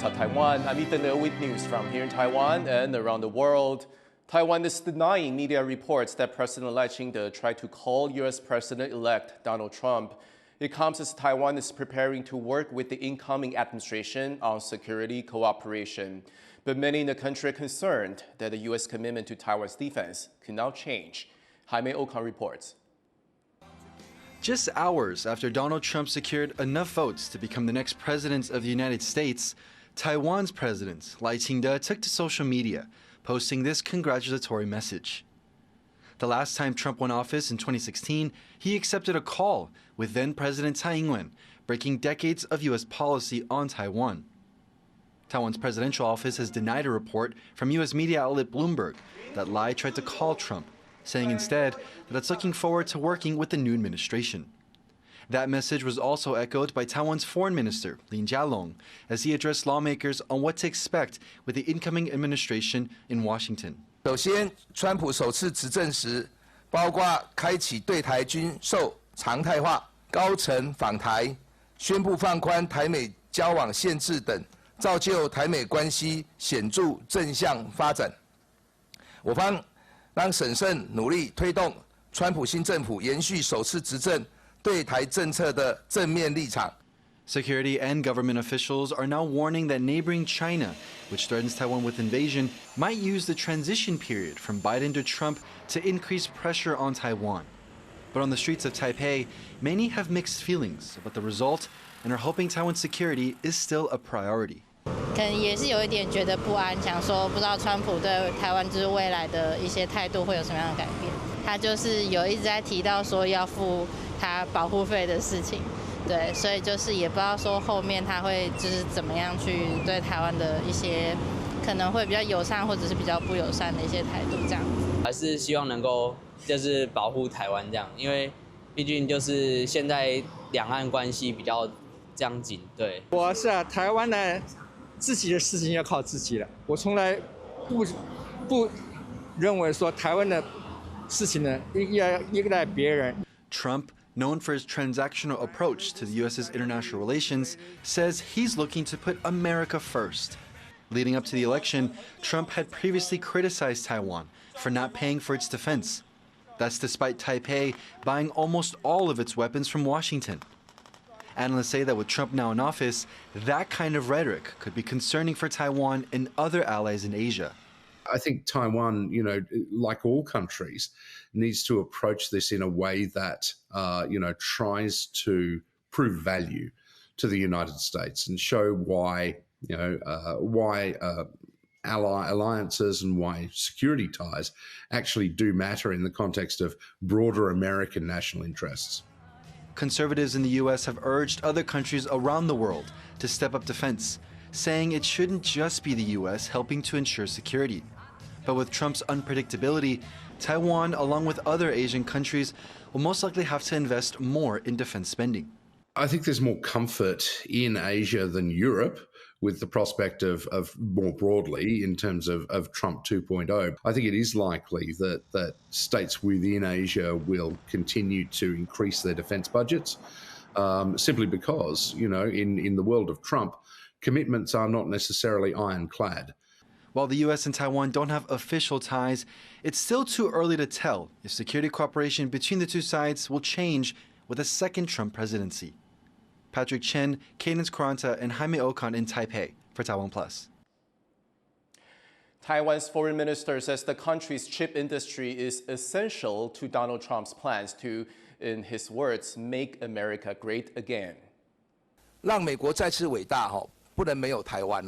Top Taiwan. I'm Ethan with news from here in Taiwan and around the world. Taiwan is denying media reports that President Lai Ching-te tried to call U.S. President-elect Donald Trump. It comes as Taiwan is preparing to work with the incoming administration on security cooperation. But many in the country are concerned that the U.S. commitment to Taiwan's defense could now change. Jaime Okan reports. Just hours after Donald Trump secured enough votes to become the next president of the United States, Taiwan's president, Lai Ching-te, took to social media, posting this congratulatory message. The last time Trump won office in 2016, he accepted a call with then-President Tsai Ing-wen, breaking decades of U.S. policy on Taiwan. Taiwan's presidential office has denied a report from U.S. media outlet Bloomberg that Lai tried to call Trump, saying instead that it's looking forward to working with the new administration. That message was also echoed by Taiwan's foreign minister, Lin Jialong, as he addressed lawmakers on what to expect with the incoming administration in Washington. 首先，川普首次执政时，包括开启对台军售常态化、高层访台、宣布放宽台美交往限制等，造就台美关系显著正向发展。我方让审慎努力推动川普新政府延续首次执政对台政策的正面立场。 Security and government officials are now warning that neighboring China, which threatens Taiwan with invasion, might use the transition period from Biden to Trump to increase pressure on Taiwan. But on the streets of Taipei, many have mixed feelings about the result and are hoping Taiwan's security is still a priority. 可能也是有一点觉得不安，想说不知道川普对台湾就是未来的一些态度会有什么样的改变。他就是有一直在提到说要付他保护费的事情，对，所以就是也不知道说后面他会就是怎么样去对台湾的一些可能会比较友善或者是比较不友善的一些态度这样子。还是希望能够就是保护台湾这样，因为毕竟就是现在两岸关系比较僵紧，对。我是台湾呢。 自己的事情要靠自己了。我从来不认为说台湾的事情呢要依赖别人。Trump, known for his transactional approach to the U.S.'s international relations, says he's looking to put America first. Leading up to the election, Trump had previously criticized Taiwan for not paying for its defense. That's despite Taipei buying almost all of its weapons from Washington. Analysts say that with Trump now in office, that kind of rhetoric could be concerning for Taiwan and other allies in Asia. I think Taiwan, like all countries, needs to approach this in a way that, tries to prove value to the United States and show why, alliances and why security ties actually do matter in the context of broader American national interests. Conservatives in the U.S. have urged other countries around the world to step up defense, saying it shouldn't just be the U.S. helping to ensure security. But with Trump's unpredictability, Taiwan, along with other Asian countries, will most likely have to invest more in defense spending. I think there's more comfort in Asia than Europe with the prospect of more broadly in terms of Trump 2.0. I think it is likely that states within Asia will continue to increase their defense budgets simply because, in the world of Trump, commitments are not necessarily ironclad. While the U.S. and Taiwan don't have official ties, it's still too early to tell if security cooperation between the two sides will change with a second Trump presidency. Patrick Chen, Cadence Quaranta, and Jaime Okan in Taipei for TaiwanPlus. Taiwan's foreign minister says the country's chip industry is essential to Donald Trump's plans to, in his words, make America great again. 让美国再次伟大不能没有台湾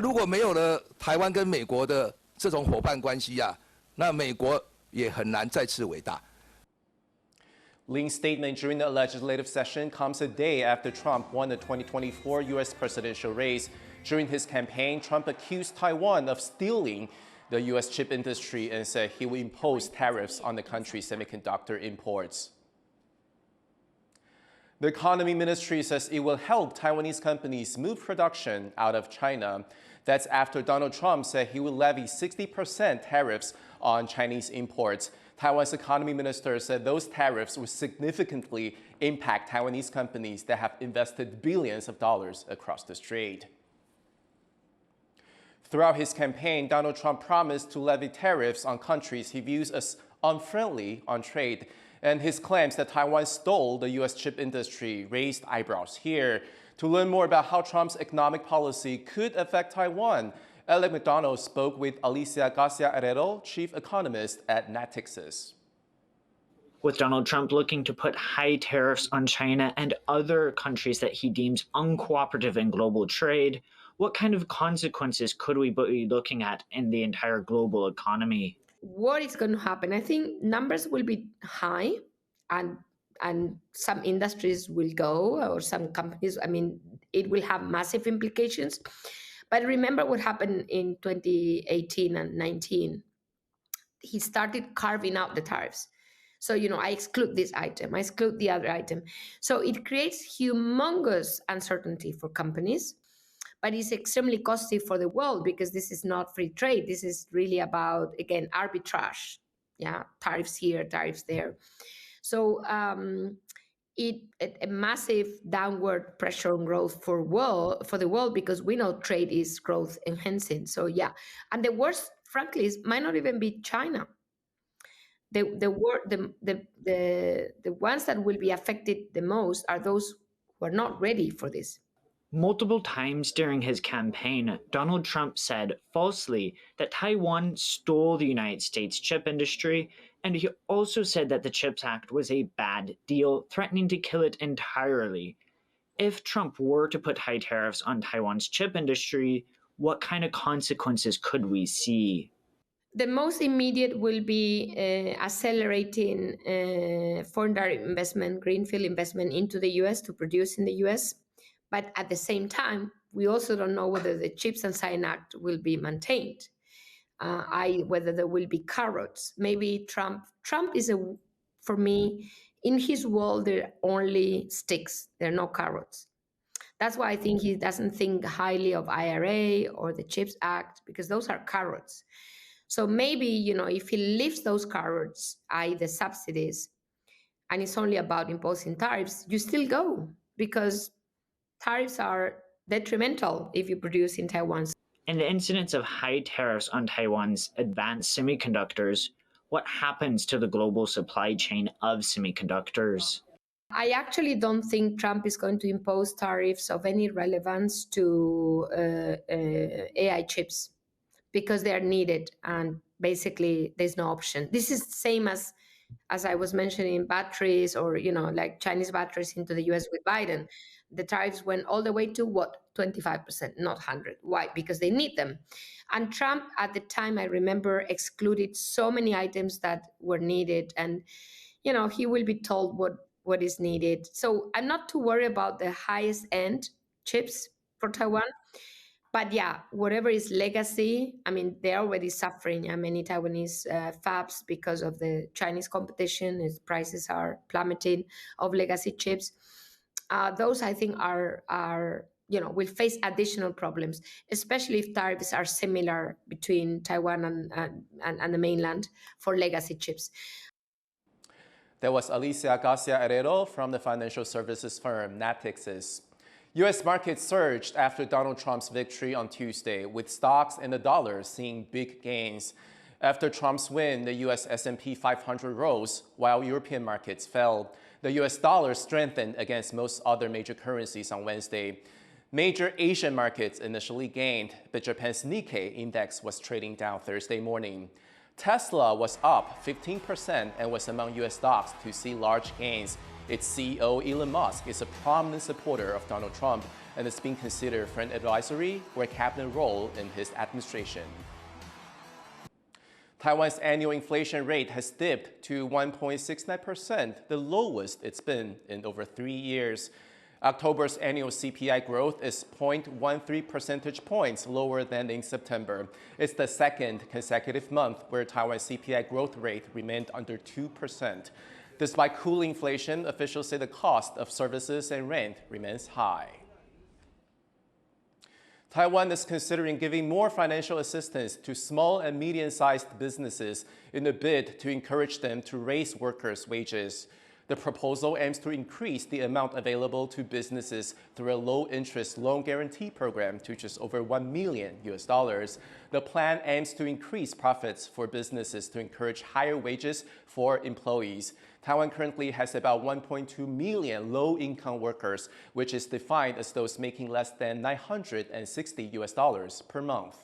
如果没有了台湾跟美国的这种伙伴关系那美国也很难再次伟大。 Lin's statement during the legislative session comes a day after Trump won the 2024 U.S. presidential race. During his campaign, Trump accused Taiwan of stealing the U.S. chip industry and said he would impose tariffs on the country's semiconductor imports. The Economy Ministry says it will help Taiwanese companies move production out of China. That's after Donald Trump said he will levy 60% tariffs on Chinese imports. Taiwan's economy minister said those tariffs would significantly impact Taiwanese companies that have invested billions of dollars across the strait. Throughout his campaign, Donald Trump promised to levy tariffs on countries he views as unfriendly on trade. And his claims that Taiwan stole the U.S. chip industry raised eyebrows here. To learn more about how Trump's economic policy could affect Taiwan, Alec McDonald spoke with Alicia Garcia-Herrero, chief economist at Natixis. With Donald Trump looking to put high tariffs on China and other countries that he deems uncooperative in global trade, what kind of consequences could we be looking at in the entire global economy? What is going to happen? I think numbers will be high, and some industries will go, or some companies. I mean, it will have massive implications. But remember what happened in 2018 and 19. He started carving out the tariffs. So, I exclude this item, I exclude the other item. So it creates humongous uncertainty for companies, but it's extremely costly for the world because this is not free trade. This is really about, again, arbitrage. Yeah, tariffs here, tariffs there. So a massive downward pressure on growth for the world, because we know trade is growth enhancing. So yeah, and the worst, frankly, might not even be China. The ones that will be affected the most are those who are not ready for this. Multiple times during his campaign, Donald Trump said falsely that Taiwan stole the United States chip industry, and he also said that the CHIPS Act was a bad deal, threatening to kill it entirely. If Trump were to put high tariffs on Taiwan's chip industry, what kind of consequences could we see? The most immediate will be accelerating foreign direct investment, greenfield investment into the U.S. to produce in the U.S. But at the same time, we also don't know whether the Chips and Science Act will be maintained, whether there will be carrots. Maybe Trump is, for me, in his world, there are only sticks. There are no carrots. That's why I think he doesn't think highly of IRA or the CHIPS Act, because those are carrots. So maybe, if he lifts those carrots, i.e. the subsidies, and it's only about imposing tariffs, you still go, because tariffs are detrimental if you produce in Taiwan. In the incidence of high tariffs on Taiwan's advanced semiconductors, what happens to the global supply chain of semiconductors? I actually don't think Trump is going to impose tariffs of any relevance to AI chips, because they are needed, and basically there's no option. This is the same as I was mentioning, batteries, or like Chinese batteries into the US with Biden. The tariffs went all the way to 25%, not 100. Why? Because they need them. And Trump at the time, I remember, excluded so many items that were needed, and he will be told what is needed. So I'm not too worried about the highest end chips for Taiwan. But yeah, whatever is legacy, I mean, they're already suffering. Many Taiwanese fabs, because of the Chinese competition, its prices are plummeting of legacy chips. Those, I think, are will face additional problems, especially if tariffs are similar between Taiwan and the mainland for legacy chips. That was Alicia Garcia-Herrero from the financial services firm Natixis. U.S. markets surged after Donald Trump's victory on Tuesday, with stocks and the dollar seeing big gains. After Trump's win, the U.S. S&P 500 rose, while European markets fell. The U.S. dollar strengthened against most other major currencies on Wednesday. Major Asian markets initially gained, but Japan's Nikkei index was trading down Thursday morning. Tesla was up 15% and was among U.S. stocks to see large gains. Its CEO, Elon Musk, is a prominent supporter of Donald Trump and is being considered for an advisory or a cabinet role in his administration. Taiwan's annual inflation rate has dipped to 1.69%, the lowest it's been in over 3 years. October's annual CPI growth is 0.13 percentage points lower than in September. It's the second consecutive month where Taiwan's CPI growth rate remained under 2%. Despite cooling inflation, officials say the cost of services and rent remains high. Taiwan is considering giving more financial assistance to small and medium-sized businesses in a bid to encourage them to raise workers' wages. The proposal aims to increase the amount available to businesses through a low-interest loan guarantee program to just over $1 million. The plan aims to increase profits for businesses to encourage higher wages for employees. Taiwan currently has about 1.2 million low-income workers, which is defined as those making less than $960 per month.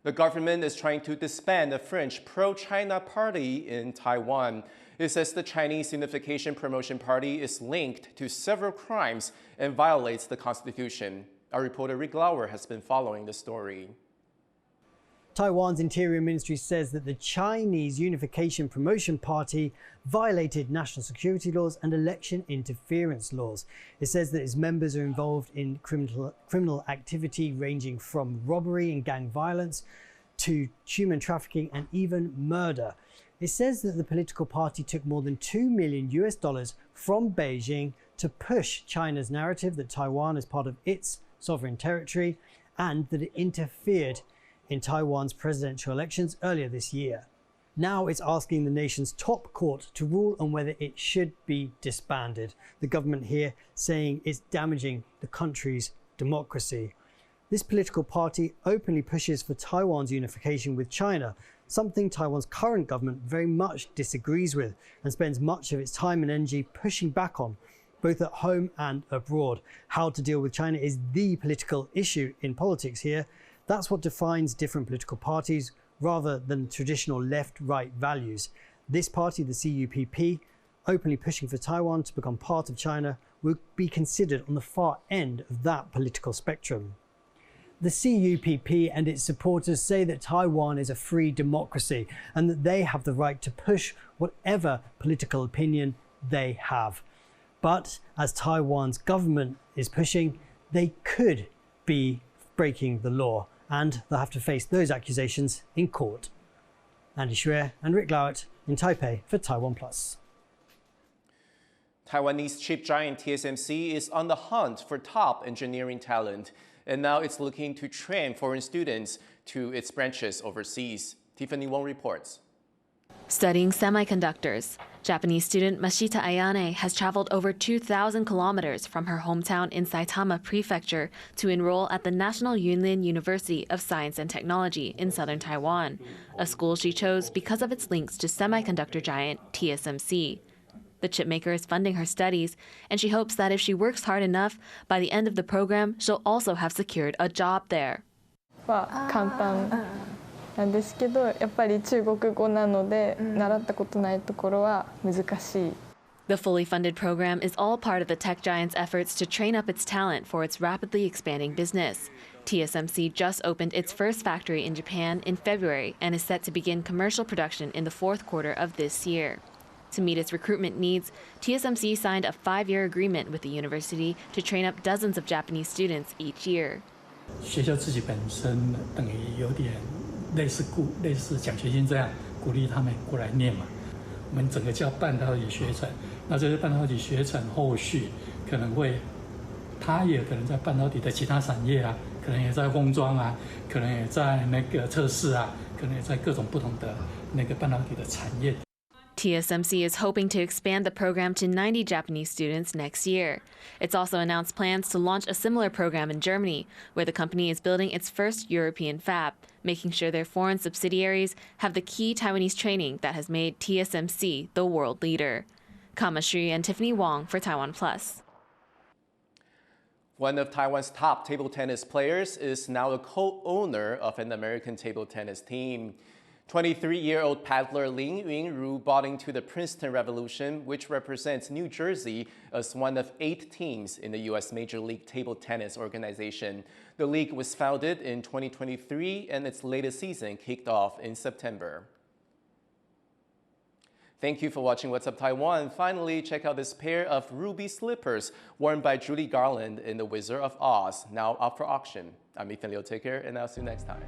The government is trying to disband the Fringe pro-China party in Taiwan. It says the Chinese Unification Promotion Party is linked to several crimes and violates the Constitution. Our reporter Rick Lauer has been following the story. Taiwan's Interior Ministry says that the Chinese Unification Promotion Party violated national security laws and election interference laws. It says that its members are involved in criminal activity ranging from robbery and gang violence to human trafficking and even murder. It says that the political party took more than $2 million from Beijing to push China's narrative that Taiwan is part of its sovereign territory and that it interfered in Taiwan's presidential elections earlier this year. Now it's asking the nation's top court to rule on whether it should be disbanded. The government here saying it's damaging the country's democracy. This political party openly pushes for Taiwan's unification with China, something Taiwan's current government very much disagrees with and spends much of its time and energy pushing back on, both at home and abroad. How to deal with China is the political issue in politics here. That's what defines different political parties rather than traditional left-right values. This party, the CUPP, openly pushing for Taiwan to become part of China, would be considered on the far end of that political spectrum. The CUPP and its supporters say that Taiwan is a free democracy and that they have the right to push whatever political opinion they have. But as Taiwan's government is pushing, they could be breaking the law, and they'll have to face those accusations in court. Andy Schreier and Rick Gov't in Taipei for TaiwanPlus. Taiwanese chip giant TSMC is on the hunt for top engineering talent, and now it's looking to train foreign students to its branches overseas. Tiffany Wong reports. Studying semiconductors, Japanese student Mashita Ayane has traveled over 2,000 kilometers from her hometown in Saitama Prefecture to enroll at the National Yunlin University of Science and Technology in southern Taiwan, a school she chose because of its links to semiconductor giant TSMC. The chipmaker is funding her studies, and she hopes that if she works hard enough, by the end of the program, she'll also have secured a job there. 簡単なんですけど、やっぱり中国語なので、習ったことないところは難しい。 The fully funded program is all part of the tech giant's efforts to train up its talent for its rapidly expanding business. TSMC just opened its first factory in Japan in February and is set to begin commercial production in the fourth quarter of this year. To meet its recruitment needs, TSMC signed a 5-year agreement with the university to train up dozens of Japanese students each year. 学校自己本身等于有点类似奖学金这样，鼓励他们过来念嘛。我们整个叫半导体学程，那这些半导体学程后续可能会，它也可能在半导体的其他产业啊，可能也在封装啊，可能也在那个测试啊，可能也在各种不同的那个半导体的产业。 TSMC is hoping to expand the program to 90 Japanese students next year. It's also announced plans to launch a similar program in Germany, where the company is building its first European fab, making sure their foreign subsidiaries have the key Taiwanese training that has made TSMC the world leader. Kama Shri and Tiffany Wong for TaiwanPlus. One of Taiwan's top table tennis players is now a co-owner of an American table tennis team. 23-year-old paddler Lin Yunru bought into the Princeton Revolution, which represents New Jersey as one of 8 teams in the U.S. Major League Table Tennis organization. The league was founded in 2023, and its latest season kicked off in September. Thank you for watching What's Up Taiwan. Finally, check out this pair of ruby slippers worn by Judy Garland in The Wizard of Oz, now up for auction. I'm Ethan Liu. Take care, and I'll see you next time.